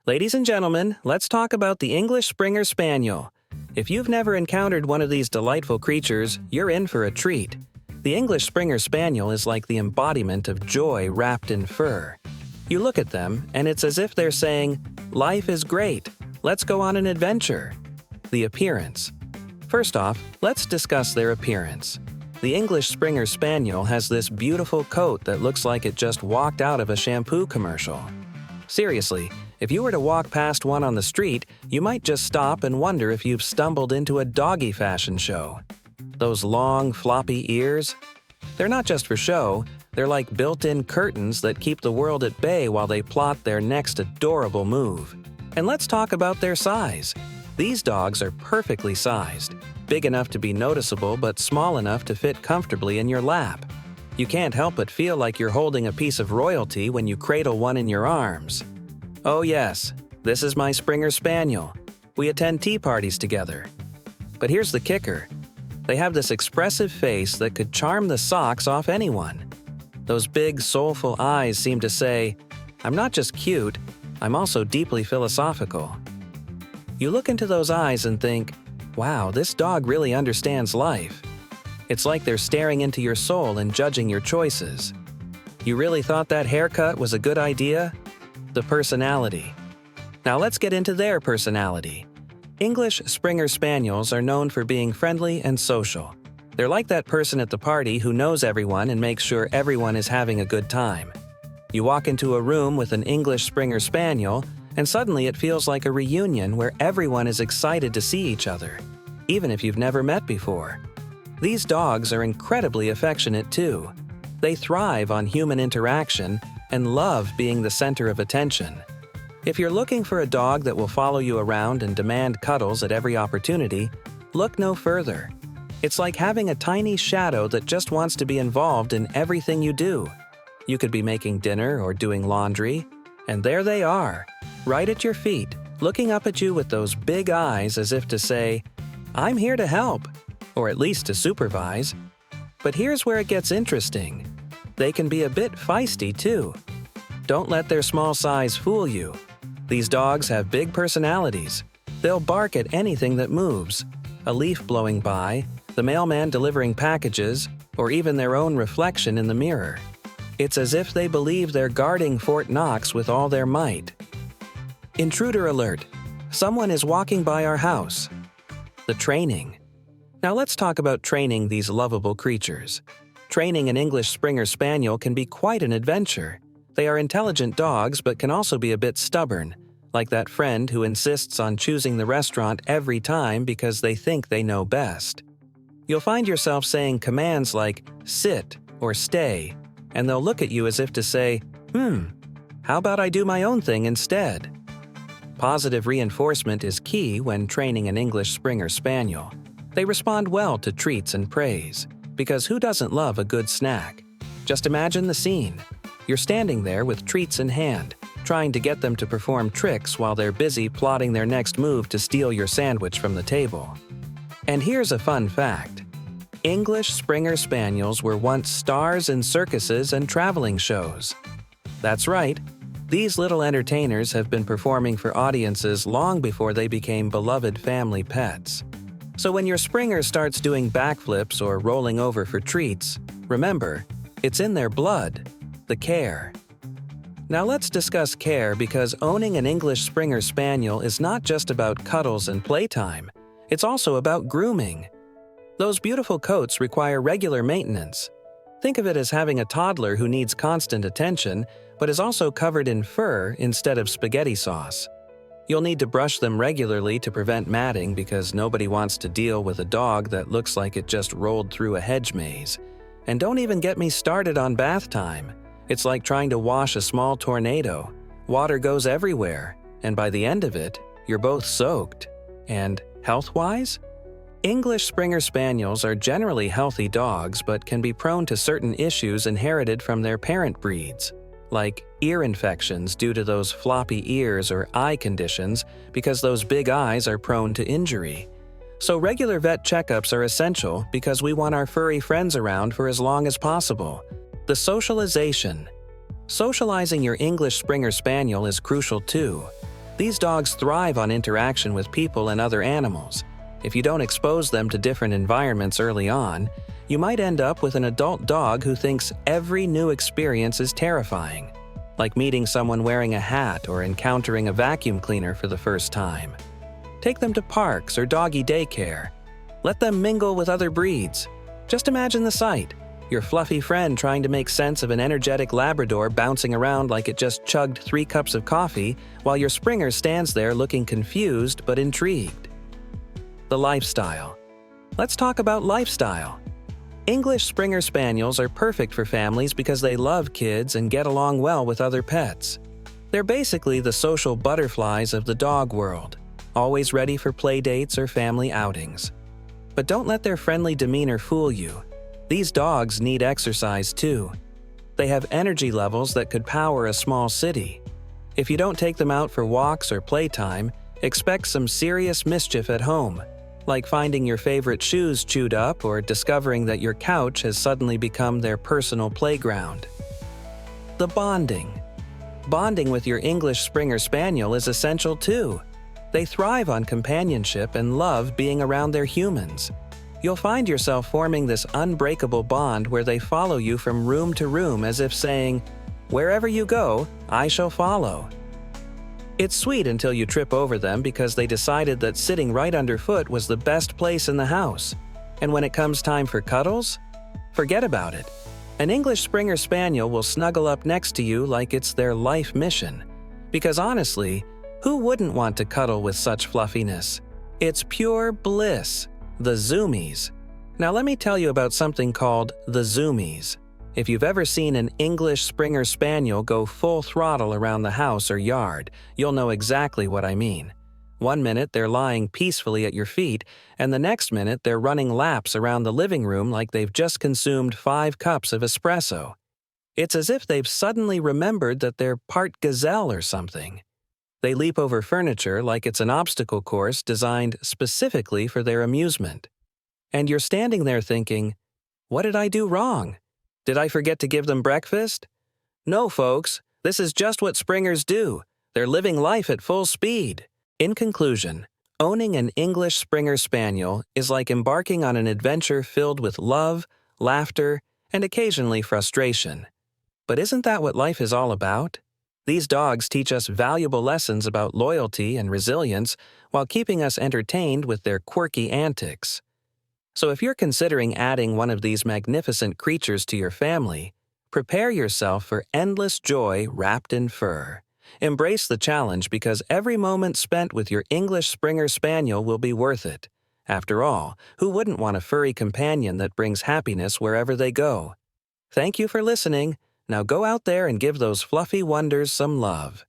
Ladies and gentlemen, let's talk about the English Springer Spaniel. If you've never encountered one of these delightful creatures, you're in for a treat. The English Springer Spaniel is like the embodiment of joy wrapped in fur. You look at them, and it's as if they're saying, "Life is great. Let's go on an adventure." The appearance. First off, let's discuss their appearance. The English Springer Spaniel has this beautiful coat that looks like it just walked out of a shampoo commercial. Seriously, if you were to walk past one on the street, you might just stop and wonder if you've stumbled into a doggy fashion show. Those long, floppy ears? They're not just for show, they're like built-in curtains that keep the world at bay while they plot their next adorable move. And let's talk about their size. These dogs are perfectly sized, big enough to be noticeable but small enough to fit comfortably in your lap. You can't help but feel like you're holding a piece of royalty when you cradle one in your arms. Oh yes, this is my Springer Spaniel. We attend tea parties together. But here's the kicker. They have this expressive face that could charm the socks off anyone. Those big, soulful eyes seem to say, "I'm not just cute, I'm also deeply philosophical." You look into those eyes and think, wow, this dog really understands life. It's like they're staring into your soul and judging your choices. You really thought that haircut was a good idea? The personality. Now let's get into their personality. English Springer Spaniels are known for being friendly and social. They're like that person at the party who knows everyone and makes sure everyone is having a good time. You walk into a room with an English Springer Spaniel, and suddenly it feels like a reunion where everyone is excited to see each other, even if you've never met before. These dogs are incredibly affectionate too. They thrive on human interaction and love being the center of attention. If you're looking for a dog that will follow you around and demand cuddles at every opportunity, look no further. It's like having a tiny shadow that just wants to be involved in everything you do. You could be making dinner or doing laundry, and there they are, right at your feet, looking up at you with those big eyes as if to say, "I'm here to help," or at least to supervise. But here's where it gets interesting. They can be a bit feisty too. Don't let their small size fool you. These dogs have big personalities. They'll bark at anything that moves, a leaf blowing by, the mailman delivering packages, or even their own reflection in the mirror. It's as if they believe they're guarding Fort Knox with all their might. Intruder alert. Someone is walking by our house. The training. Now let's talk about training these lovable creatures. Training an English Springer Spaniel can be quite an adventure. They are intelligent dogs but can also be a bit stubborn, like that friend who insists on choosing the restaurant every time because they think they know best. You'll find yourself saying commands like "sit" or "stay," and they'll look at you as if to say, how about I do my own thing instead? Positive reinforcement is key when training an English Springer Spaniel. They respond well to treats and praise, because who doesn't love a good snack? Just imagine the scene. You're standing there with treats in hand, trying to get them to perform tricks while they're busy plotting their next move to steal your sandwich from the table. And here's a fun fact. English Springer Spaniels were once stars in circuses and traveling shows. That's right. These little entertainers have been performing for audiences long before they became beloved family pets. So when your Springer starts doing backflips or rolling over for treats, remember, it's in their blood, the care. Now let's discuss care, because owning an English Springer Spaniel is not just about cuddles and playtime. It's also about grooming. Those beautiful coats require regular maintenance. Think of it as having a toddler who needs constant attention, but is also covered in fur instead of spaghetti sauce. You'll need to brush them regularly to prevent matting, because nobody wants to deal with a dog that looks like it just rolled through a hedge maze. And don't even get me started on bath time. It's like trying to wash a small tornado. Water goes everywhere, and by the end of it, you're both soaked. And health-wise? English Springer Spaniels are generally healthy dogs but can be prone to certain issues inherited from their parent breeds, like ear infections due to those floppy ears or eye conditions because those big eyes are prone to injury. So regular vet checkups are essential because we want our furry friends around for as long as possible. The socialization. Socializing your English Springer Spaniel is crucial too. These dogs thrive on interaction with people and other animals. If you don't expose them to different environments early on, you might end up with an adult dog who thinks every new experience is terrifying, like meeting someone wearing a hat or encountering a vacuum cleaner for the first time. Take them to parks or doggy daycare. Let them mingle with other breeds. Just imagine the sight: your fluffy friend trying to make sense of an energetic Labrador bouncing around like it just chugged 3 cups of coffee, while your Springer stands there looking confused but intrigued. The lifestyle. Let's talk about lifestyle. English Springer Spaniels are perfect for families because they love kids and get along well with other pets. They're basically the social butterflies of the dog world, always ready for play dates or family outings. But don't let their friendly demeanor fool you. These dogs need exercise too. They have energy levels that could power a small city. If you don't take them out for walks or playtime, expect some serious mischief at home, like finding your favorite shoes chewed up or discovering that your couch has suddenly become their personal playground. The bonding. Bonding with your English Springer Spaniel is essential too. They thrive on companionship and love being around their humans. You'll find yourself forming this unbreakable bond where they follow you from room to room as if saying, "Wherever you go, I shall follow." It's sweet until you trip over them because they decided that sitting right underfoot was the best place in the house. And when it comes time for cuddles, forget about it. An English Springer Spaniel will snuggle up next to you like it's their life mission. Because honestly, who wouldn't want to cuddle with such fluffiness? It's pure bliss. The zoomies. Now let me tell you about something called the zoomies. If you've ever seen an English Springer Spaniel go full throttle around the house or yard, you'll know exactly what I mean. One minute they're lying peacefully at your feet, and the next minute they're running laps around the living room like they've just consumed 5 cups of espresso. It's as if they've suddenly remembered that they're part gazelle or something. They leap over furniture like it's an obstacle course designed specifically for their amusement. And you're standing there thinking, what did I do wrong? Did I forget to give them breakfast? No, folks, this is just what Springers do. They're living life at full speed. In conclusion, owning an English Springer Spaniel is like embarking on an adventure filled with love, laughter, and occasionally frustration. But isn't that what life is all about? These dogs teach us valuable lessons about loyalty and resilience while keeping us entertained with their quirky antics. So if you're considering adding one of these magnificent creatures to your family, prepare yourself for endless joy wrapped in fur. Embrace the challenge because every moment spent with your English Springer Spaniel will be worth it. After all, who wouldn't want a furry companion that brings happiness wherever they go? Thank you for listening. Now go out there and give those fluffy wonders some love.